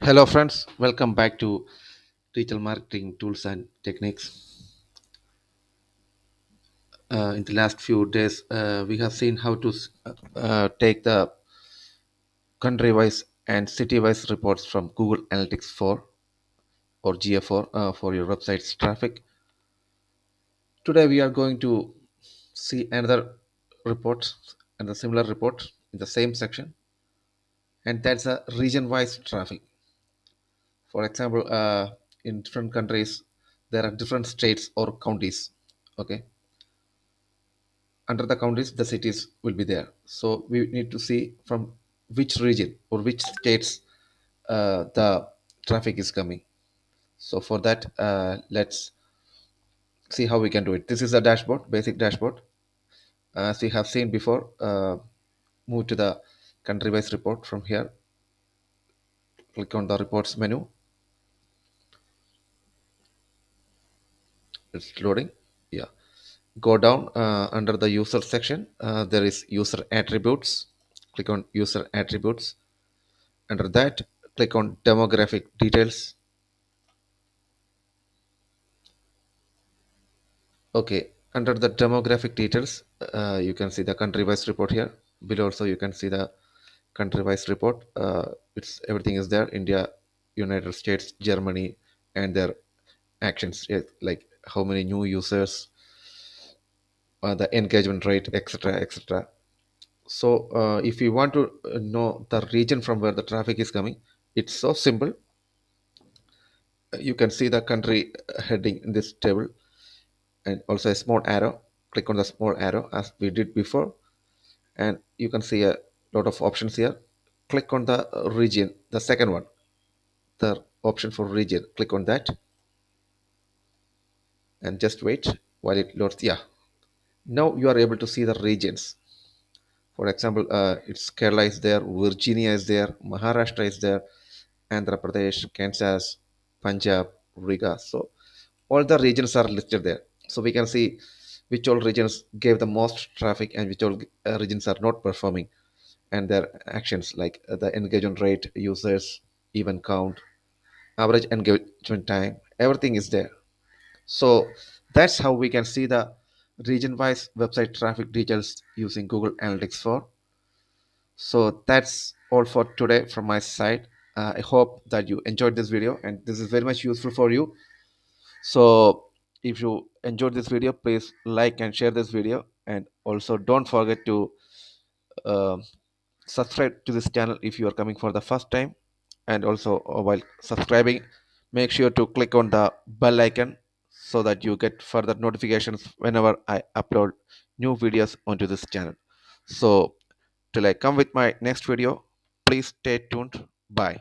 Hello, friends. Welcome back to Digital Marketing Tools and Techniques. In the last few days, we have seen how to take the country-wise and city-wise reports from Google Analytics 4 or GA4 for your website's traffic. Today, we are going to see another report and a similar report in the same section, and that's a region-wise traffic. For example, in different countries, there are different states or counties. Okay, under the counties the cities will be there, so we need to see from which region or which states the traffic is coming. So for that, let's see how we can do it. This is a dashboard, basic dashboard, as we have seen before. Move to the country wise report. From here, click on the reports menu. It's loading. Yeah, go down under the user section. There is user attributes. Click on user attributes. Under that, click on demographic details. Okay, under the demographic details, you can see the country-wise report here. Below also you can see the country-wise report. It's everything is there: India, United States, Germany, and their actions, like how many new users, the engagement rate, etc., etc. So, if you want to know the region from where the traffic is coming, it's so simple. You can see the country heading in this table, and also a small arrow. Click on the small arrow as we did before, and you can see a lot of options here. Click on the region, the second one, the option for region. Click on that and just wait while it loads. Yeah, now you are able to see the regions. For example, it's Kerala is there, Virginia is there, Maharashtra is there, Andhra Pradesh, Kansas, Punjab, Riga. So all the regions are listed there, so we can see which all regions gave the most traffic and which all regions are not performing, and their actions, like the engagement rate, users, even count, average engagement time, everything is there. So that's how we can see the region wise website traffic details using Google Analytics 4. So that's all for today from my side. I hope that you enjoyed this video and this is very much useful for you. So if you enjoyed this video, please like and share this video, and also don't forget to uh, subscribe to this channel if you are coming for the first time. And also, while subscribing, make sure to click on the bell icon so that you get further notifications whenever I upload new videos onto this channel. So till I come with my next video, please stay tuned. Bye.